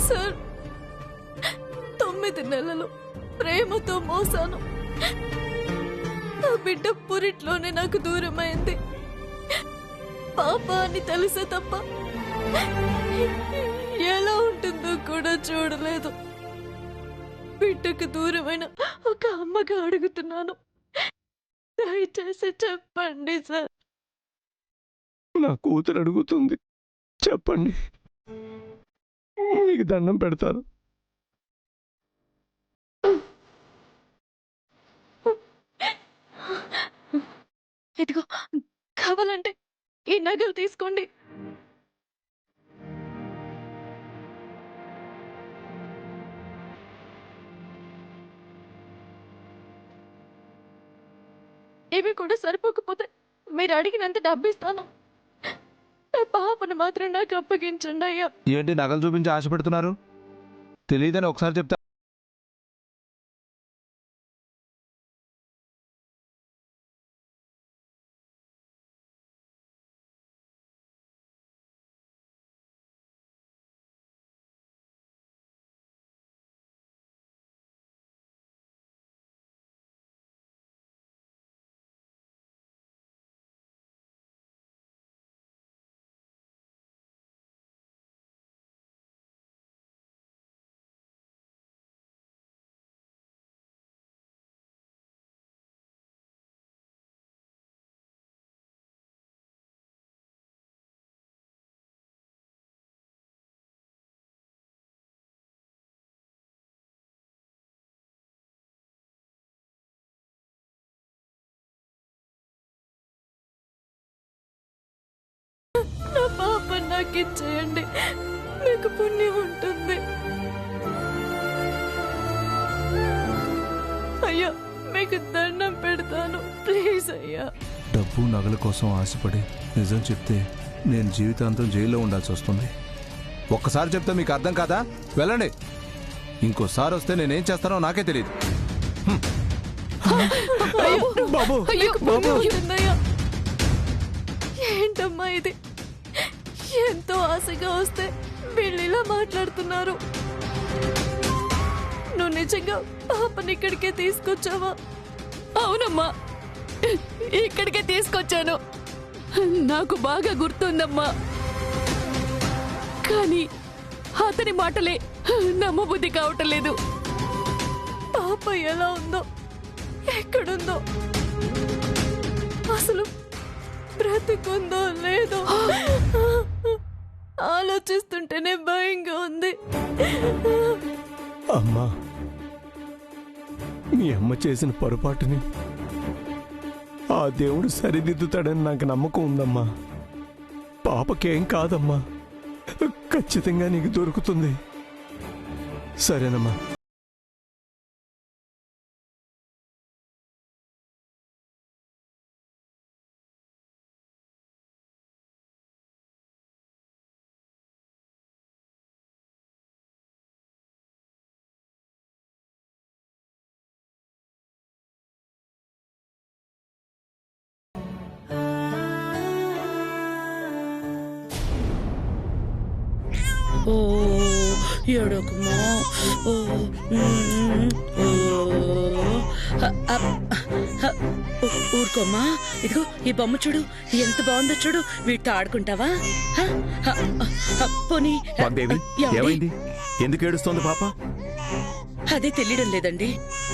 Sir 9 నెలలు ప్రేమతో మోసాను. ఆ బిడ్డ పురిట్లోనే నాకు దూరమైంది. పాప అని తెలిసే తప్ప ఎలా ఉంటుందో కూడా చూడలేదు. బిడ్డకు దూరమైన ఒక అమ్మగా అడుగుతున్నాను, దయచేసి చెప్పండి సార్. నా కూతురు అడుగుతుంది, చెప్పండి, మీకు దండం పెడతారు. ఇదిగో కావాలంటే ఈ నగలు తీసుకోండి. ఇవి కూడా సరిపోకపోతే మీరు అడిగినంత డబ్బు ఇస్తాను. నా పాపను మాత్రం నాకు అప్పగించండి అయ్యా. ఏంటి నగలు చూపించి ఆశ పెడుతున్నారు? తెలియదని ఒకసారి చెప్తా. నా పాపను నాకు ఇచ్చేయండి, మీకు పుణ్యం ఉంటుంది. అయ్యా మీకు దండం పెడతాను, ప్లీజ్ అయ్యా. డబ్బు నగల కోసం ఆశపడి నిజం చెప్తే నేను జీవితాంతం జైల్లో ఉండాల్సి వస్తుంది. ఒక్కసారి చెప్తే మీకు అర్థం కాదా? వెళ్ళండి. ఇంకోసారి వస్తే నేనేం చేస్తానో నాకే తెలియదు. మీకు పుణ్యం ఉంటుందయ్యా. ఏంటమ్మా ఇది? ఎంతో ఆశగా వస్తే వీళ్ళు ఇలా మాట్లాడుతున్నారు. నువ్వు నిజంగా పాపని ఇక్కడికే తీసుకొచ్చావా? అవునమ్మా, ఇక్కడికే తీసుకొచ్చాను. నాకు బాగా గుర్తుందమ్మా. కానీ అతని మాటలే నమ్మబుద్ధి కావటం లేదు. పాప ఎలా ఉందో, ఎక్కడుందో, అసలు బ్రతికుందో లేదో ఆలోచిస్తుంటేనే భయంగా ఉంది. అమ్మా, మీ అమ్మ చేసిన పొరపాటుని ఆ దేవుడు సరిదిద్దుతాడని నాకు నమ్మకం ఉందమ్మా. పాపకేం కాదమ్మా, ఖచ్చితంగా నీకు దొరుకుతుంది. సరేనమ్మా. ఓ ఏడోకమా. ఓ ఊరుకోమ్మా. ఇదిగో ఈ బొమ్మ చూడు, ఎంత బాగుందో చూడు. వీటితో ఆడుకుంటావా? పోనీ ఏమైంది? ఎందుకు ఏడుస్తోంది పాప? అదే తెలియడం లేదండి.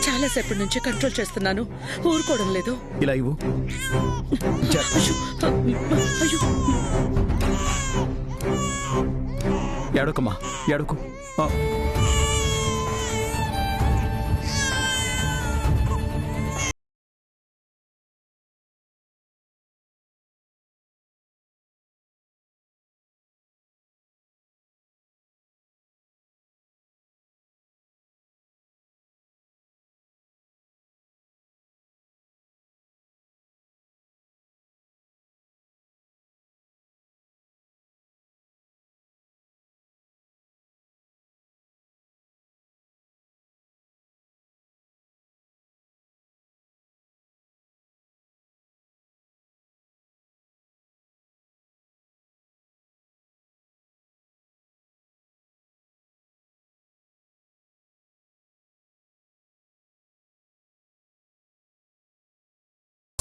చాలా సేపటి నుంచి కంట్రోల్ చేస్తున్నాను, ఊరుకోవడం లేదు. ఇలా ఇవ్వు. అయ్యో, ఏడోకమ్మా, ఏడోకు.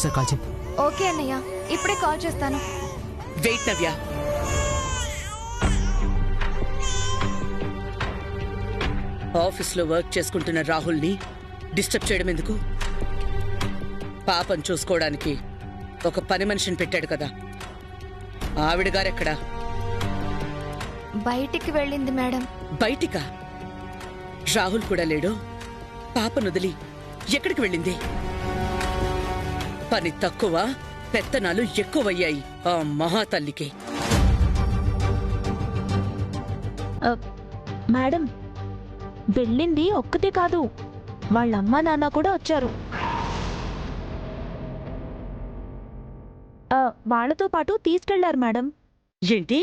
సార్ కాల్ చేయి. ఓకే అన్నయ్య, ఇప్పుడే కాల్ చేస్తాను. వెయిట్ నవ్య. ఆఫీస్లో వర్క్ చేసుకుంటున్న రాహుల్ని డిస్టర్బ్ చేయడం ఎందుకు? పాపం చూసుకోవడానికి ఒక పని మనిషిని పెట్టాడు కదా, ఆవిడ గారెక్కడా? బయటికి వెళ్ళింది మేడం. బయటికా? రాహుల్ కూడా లేడు. పాపనొదిలి ఎక్కడికి వెళ్ళింది? పని తక్కువ, పెత్తనాలు ఎక్కువయ్యాయి ఆ మహాతల్లికి. మేడం, వెళ్ళింది ఒక్కతే కాదు, వాళ్ళ అమ్మ నాన్న కూడా వచ్చారు. వాళ్ళతో పాటు తీసుకెళ్లారు మేడం. ఏంటి?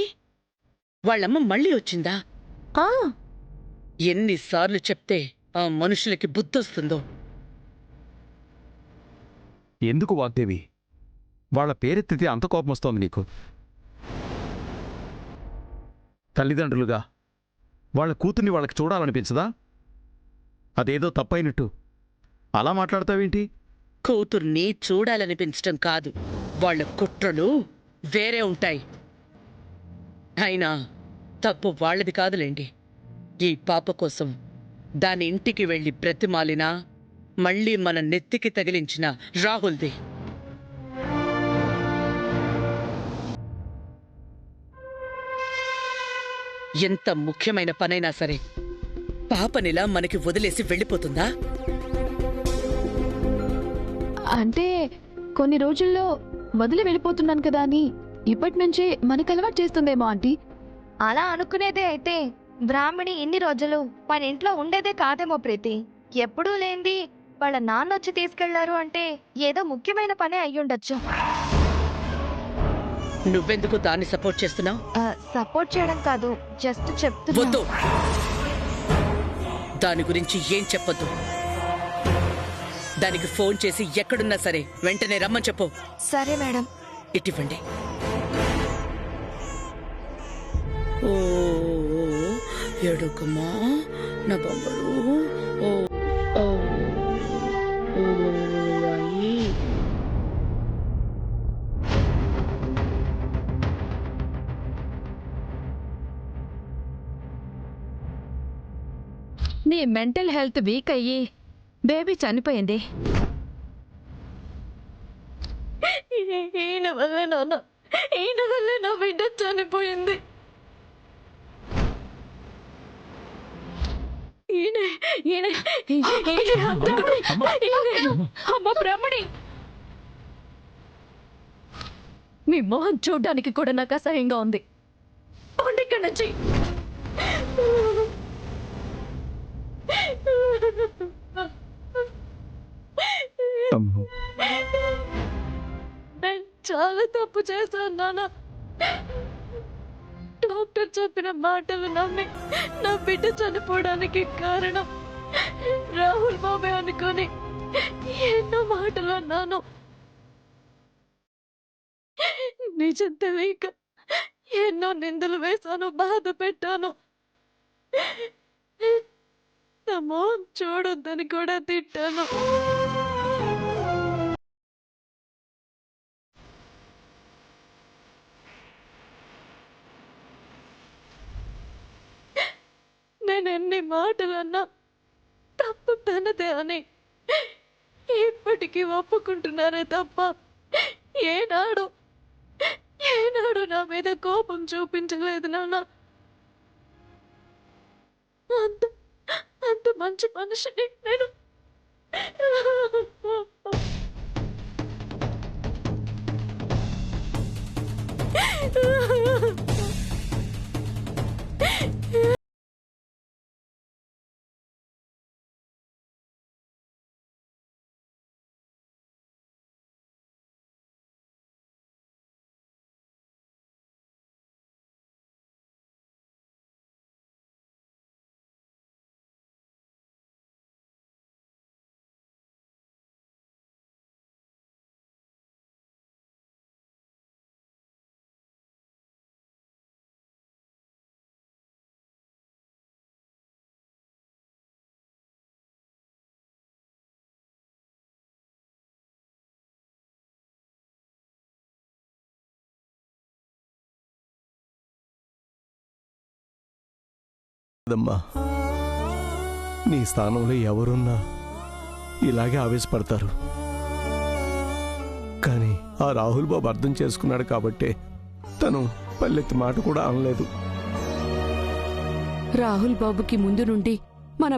వాళ్ళమ్మ మళ్ళీ వచ్చిందా? ఆ, ఎన్నిసార్లు చెప్తే ఆ మనుషులకి బుద్ధొస్తుందో. ఎందుకు వాగ్దేవి వాళ్ళ పేరెత్తితే అంత కోపం వస్తోంది నీకు? తల్లిదండ్రులుగా వాళ్ళ కూతుర్ని వాళ్ళకి చూడాలనిపించదా? అదేదో తప్పైనట్టు అలా మాట్లాడతావేంటి? కూతుర్ని చూడాలనిపించటం కాదు, వాళ్ళ కుట్రలు వేరే ఉంటాయి. అయినా తప్పు వాళ్ళది కాదులేండి. ఈ పాప కోసం దాని ఇంటికి వెళ్ళి బ్రతిమాలినా మళ్ళీ మన నెత్తికి తగిలించిన రాహుల్ది. ఎంత ముఖ్యమైన పనైనా సరే పాపనిలా మనకి వదిలేసి వెళ్ళిపోతుందా? అంటే కొన్ని రోజుల్లో వదిలి వెళ్ళిపోతున్నాను కదా అని ఇప్పటి నుంచే మనకు అలవాటు చేస్తుందేమో ఆంటీ. అలా అనుకునేదే అయితే బ్రాహ్మణి ఇన్ని రోజులు మన ఇంట్లో ఉండేదే కాదేమో ప్రీతి. ఎప్పుడూ లేంది వాళ్ళ నాన్న వచ్చి తీసుకెళ్లారు అంటే ఏదో ముఖ్యమైన పనే అయ్యుండొచ్చు. నువ్వెందుకు దాన్ని సపోర్ట్ చేస్తున్నావు? సపోర్ట్ చేయడం కాదు, జస్ట్ చెప్తున్నా. వద్దు, దాని గురించి ఏం చెప్పొద్దు. దానికి ఫోన్ చేసి ఎక్కడున్నా సరే వెంటనే రమ్మని చెప్పు. సరే మేడం. ఇటివ్వండి. ఓ ఎడుకమ్మా నా బొమ్మరు. ఓ ఓ అయ్యి. నీ మెంటల్ హెల్త్ వీక్ అయ్యి బేబీ చనిపోయింది. ఈయన వల్లే నాన్న, ఈయన వల్లే నా బిడ్డ చనిపోయింది. అమ్మ బ్రాహ్మణి, మీ మొహం చూడ్డానికి కూడా నాకు అసహ్యంగా ఉంది. పోండి ఇక్కడి నుంచి. నేను చాలా తప్పు చేశాను నాన్న. డాక్టర్ చెప్పిన మాటలు నమ్మి నా బిడ్డ చనిపోవడానికి కారణం రాహుల్ బాబే అనుకొని ఎన్నో మాటలు అన్నాను. నిజం తెలియక ఎన్నో నిందలు వేశాను, బాధ పెట్టాను. నా మొహం చూడొద్దని కూడా తిట్టాను. నేను ఎన్ని మాటలన్నా తప్పు తనదే అని ఇప్పటికీ ఒప్పుకుంటున్నారే తప్ప ఏనాడు ఏనాడు నా మీద కోపం చూపించలేదు నాన్న. అంత అంత మంచి మనిషిని నేను. అమ్మా, నీ స్థానంలో ఎవరున్నా ఇలాగే ఆవేశపడతారు. కానీ ఆ రాహుల్ బాబు అర్థం చేసుకున్నాడు కాబట్టే తను పల్లెత్తి మాట కూడా అనలేదు. రాహుల్ బాబుకి ముందు నుండి మన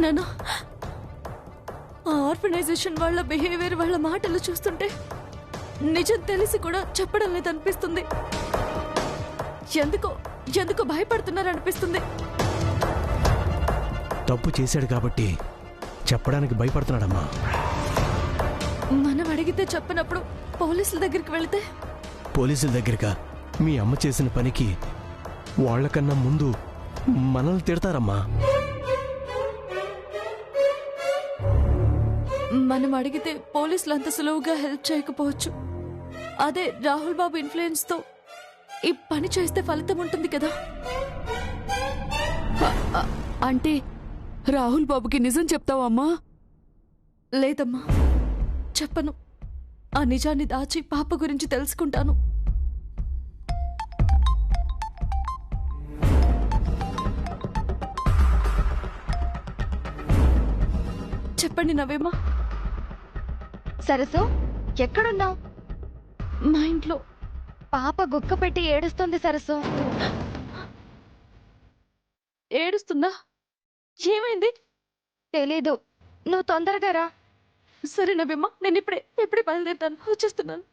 నాన్న, ఆ ఆర్గనైజేషన్ వాళ్ళ బిహేవియర్, వాళ్ళ మాటలు చూస్తుంటే నిజం తెలిసి కూడా చెప్పడం లేదనిపిస్తుంది. ఎందుకో భయపడుతున్నారనిపిస్తుంది. తప్పు చేశాడు కాబట్టి చెప్పడానికి భయపడుతున్నాడమ్మా. మనం అడిగితే చెప్పినప్పుడు పోలీసుల దగ్గరికి వెళితే పోలీసుల దగ్గరగా మీ అమ్మ చేసిన పనికి వాళ్ళకన్నా ముందు మనల్ని తిడతారమ్మా. మనం అడిగితే పోలీసులు అంత సులువుగా హెల్ప్ చేయకపోవచ్చు. అదే రాహుల్ బాబు ఇన్ఫ్లుయెన్స్ తో ఈ పని చేస్తే ఫలితం ఉంటుంది కదా. అంటే రాహుల్ బాబుకి నిజం చెప్తావా అమ్మా? లేదమ్మా, చెప్పను. ఆ నిజాన్ని దాచి పాప గురించి తెలుసుకుంటాను. చెప్పండి నవేమా. సరసు, ఎక్కడున్నావు? మా ఇంట్లో. పాప గుక్క పెట్టి ఏడుస్తుంది సరసు. ఏడుస్తుందా? ఏమైంది? తెలీదు, నువ్వు తొందరగా రా. సరే నవేమా, నేను ఇప్పుడే బయలుదేరుతాను, వచ్చేస్తున్నాను.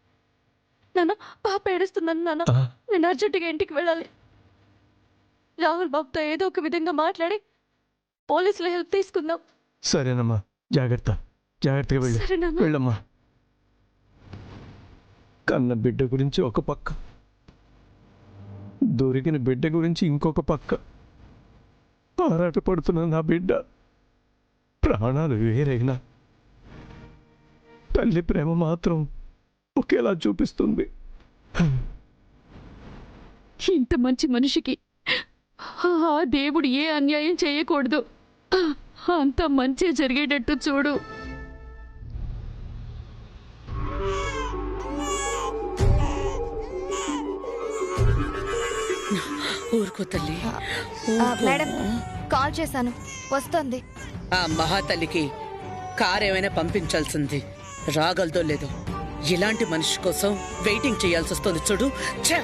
నాన్న, పాప ఏడుస్తున్నాను నాన్న. నేను అర్జెంటుగా ఇంటికి వెళ్ళాలి. రాహుల్ బాబుతో ఏదో ఒక విధంగా మాట్లాడి పోలీసుల హెల్ప్ తీసుకుందాం. సరేనమ్మా, జాగ్రత్తగా వెళ్ళు. సరే నాన్న. వెళ్ళమ్మా. కన్న బిడ్డ గురించి ఒక పక్క, దొరికిన బిడ్డ గురించి ఇంకొక పక్క ఆరాటపడుతున్న నా బిడ్డ ప్రాణాలు వేరైనా తల్లి ప్రేమ మాత్రం ఒకేలా చూపిస్తుంది. ఇంత మంచి మనిషికి ఆ దేవుడు ఏ అన్యాయం చేయకూడదు. అంత మంచి జరిగేటట్టు చూడు. ఊరుకో తల్లి. మేడం, కాల్ చేశాను, వస్తుంది. ఆ మహాతల్లికి కారేమైనా పంపించాల్సింది, రాగలదో లేదో. ఇలాంటి మనిషి కోసం వెయిటింగ్ చేయాల్సి వస్తుంది చూడు. ఛే!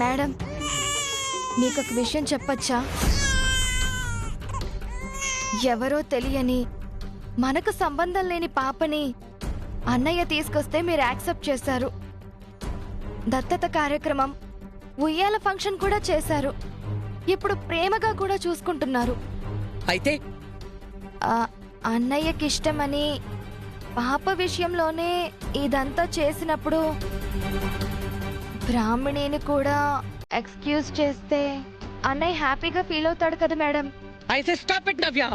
మేడం, మీకొక విషయం చెప్పచ్చా? ఎవరో తెలియని, మనకు సంబంధం లేని పాపని అన్నయ్య తీసుకొస్తే మీరు యాక్సెప్ట్ చేశారు. దత్తత కార్యక్రమం, ఉయ్యాల ఫంక్షన్ కూడా చేశారు. ఇప్పుడు ప్రేమగా కూడా చూసుకుంటున్నారు. అయితే అన్నయ్యకి ఇష్టమని పాప విషయంలోనే ఇదంతా చేసినప్పుడు బ్రాహ్మణిని కూడా ఎక్స్క్యూజ్ చేస్తే అన్నయ్య హ్యాపీగా ఫీల్ అవుతాడు కదా మేడం. అయితే స్టాప్ ఇట్ నవ్య.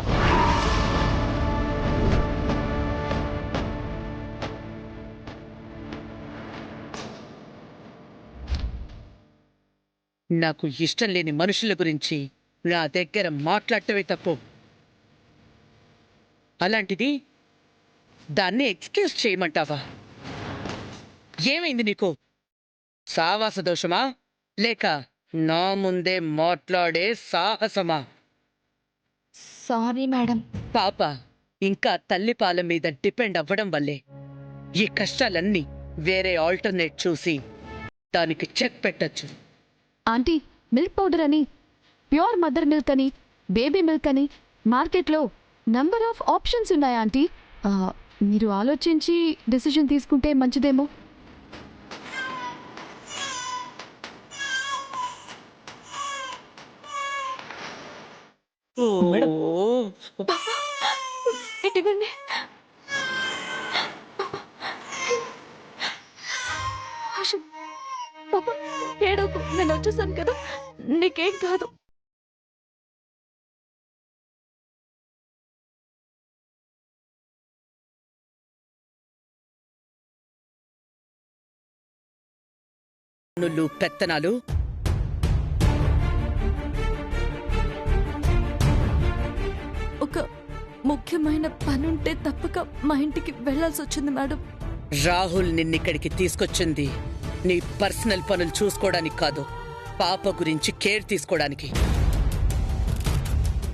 నాకు ఇష్టం లేని మనుషుల గురించి నా దగ్గర మాట్లాడటమే తప్పు. అలాంటిది దాన్ని ఎక్స్క్యూజ్ చేయమంటావా? ఏమైంది నీకు? సావాస దోషమా లేక నా ముందే మాట్లాడే సాహసమా? Sorry madam. పాప ఇంకా తల్లిపాల మీద డిపెండ్ అవ్వడం వల్లే ఈ కష్టాలన్నీ. వేరే ఆల్టర్నేట్ చూసి దానికి చెక్ పెట్టచ్చు. ఆంటీ, మిల్క్ పౌడర్ అని, ప్యూర్ మదర్ మిల్క్ అని, బేబీ మిల్క్ అని మార్కెట్లో నంబర్ ఆఫ్ ఆప్షన్స్ ఉన్నాయి ఆంటీ. మీరు ఆలోచించి డెసిషన్ తీసుకుంటే మంచిదేమో. ఇటువంటి పాప ఏడవకు, నేను వచ్చేసాను కదా, నీకేం కాదు. నుళ్ళు పెత్తనాలు ఒక ముఖ్యమైన పనుంటే తప్పక మా ఇంటికి వెళ్ళాల్సి వచ్చింది మేడం. రాహుల్ నిన్నిక్కడికి తీసుకొచ్చింది నీ పర్సనల్ పనులు చూసుకోవడానికి కాదు, పాప గురించి కేర్ తీసుకోవడానికి.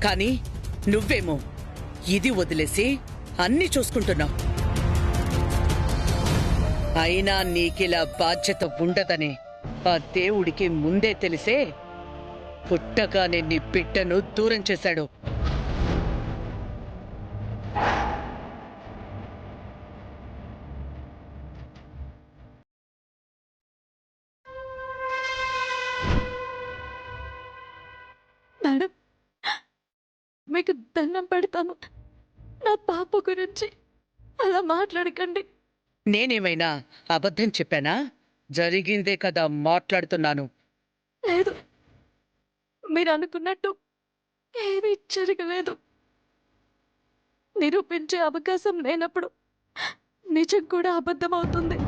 కానీ నువ్వేమో ఇది వదిలేసి అన్నీ చూసుకుంటున్నావు. అయినా నీకిలా బాధ్యత ఉండదని ఆ దేవుడికి ముందే తెలిసే పుట్టగానే నీ బిడ్డను దూరం చేశాడు. మేడం, మీకు దండం పెడతాను, నా పాప గురించి అలా మాట్లాడకండి. నేనేమైనా అబద్ధం చెప్పానా? జరిగిందే కదా మాట్లాడుతున్నాను. లేదు, మీరు అనుకున్నట్టు ఏమీ జరగలేదు. నిరూపించే అవకాశం లేనప్పుడు నిజం కూడా అబద్ధం అవుతుంది.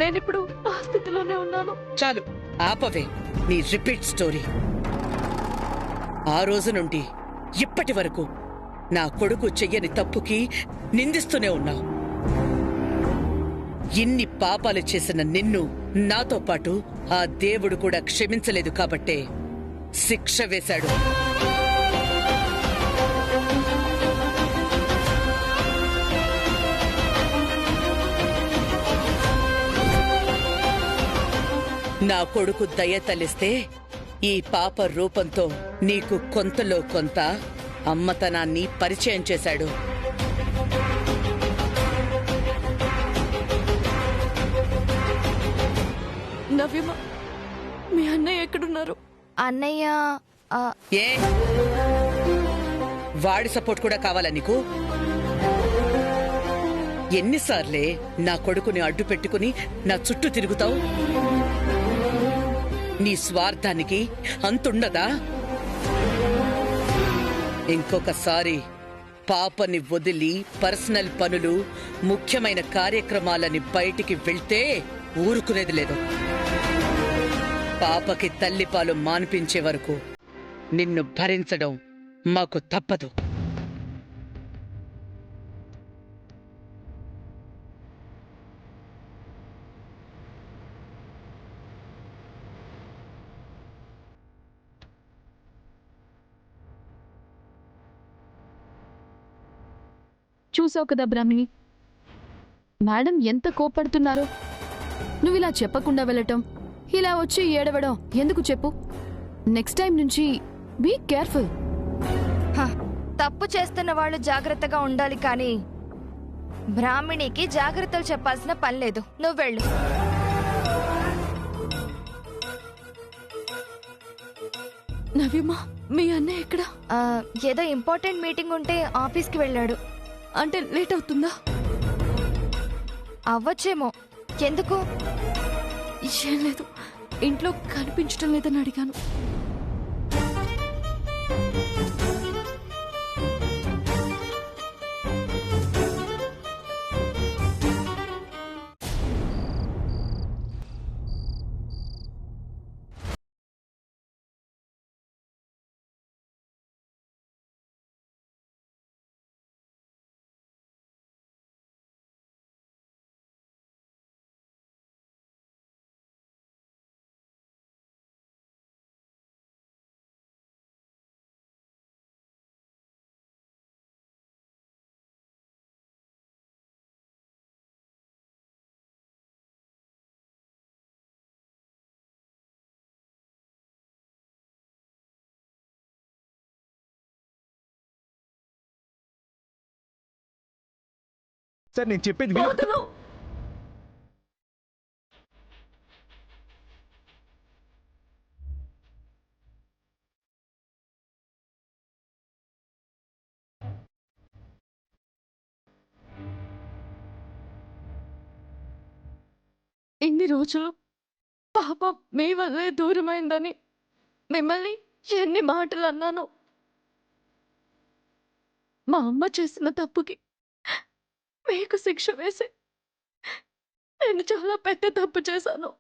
నేనిప్పుడు ఆ స్థితిలోనే ఉన్నాను. చాలు ఆపవే నీ రిపీట్ స్టోరీ. ఆ రోజు నుండి ఇప్పటి వరకు నా కొడుకు చెయ్యని తప్పుకి నిందిస్తూనే ఉన్నావు. ఇన్ని పాపాలు చేసిన నిన్ను నాతో పాటు ఆ దేవుడు కూడా క్షమించలేదు కాబట్టే శిక్ష వేశాడు. నా కొడుకు దయ తలిస్తే ఈ పాప రూపంతో నీకు కొంతలో కొంత అమ్మతనాన్ని పరిచయం చేశాడు. నవ్యమ, మీ అన్నయ్య ఎక్కడున్నారు? అన్నయ్య ఏ వాడి సపోర్ట్ కూడా కావాలా నీకు? ఎన్నిసార్లే నా కొడుకుని అడ్డు పెట్టుకుని నా చుట్టూ తిరుగుతావు? నీ స్వార్థానికి అంతుండదా? ఇంకొకసారి పాపని వదిలి పర్సనల్ పనులు, ముఖ్యమైన కార్యక్రమాలని బయటికి వెళ్తే ఊరుకునేది లేదు. పాపకి తల్లిపాలు మాన్పించే వరకు నిన్ను భరించడం మాకు తప్పదు. చూసావు కదా బ్రాహ్మిణి, మేడం ఎంత కోపడుతున్నారో. నువ్వు ఇలా చెప్పకుండా వెళ్ళటం, ఇలా వచ్చి ఏడవడం ఎందుకు చెప్పు? నెక్స్ట్ టైం నుంచి బీ కేర్ఫుల్. తప్పు చేస్తున్న వాళ్ళు జాగ్రత్తగా ఉండాలి, కానీ బ్రాహ్మణికి జాగ్రత్తలు చెప్పాల్సిన పని లేదు. నువ్వు వెళ్ళు. నవ్యమ, మీ అన్నయ్య ఎక్కడ? ఏదో ఇంపార్టెంట్ మీటింగ్ ఉంటే ఆఫీస్కి వెళ్ళాడు. అంటే లేట్ అవుతుందా? అవ్వచ్చేమో. ఎందుకు? ఏం లేదు, ఇంట్లో కనిపించడం లేదని అడిగాను. సార్ నేను చెప్పేది విను. వదలు. ఇన్ని రోజులు పాప మీ వల్లే దూరమైందని మిమ్మల్ని ఎన్ని మాటలు అన్నాను. మా అమ్మ చేసిన తప్పుకి మీకు శిక్ష వేసి నేను చాలా పెద్ద తప్పు చేశాను.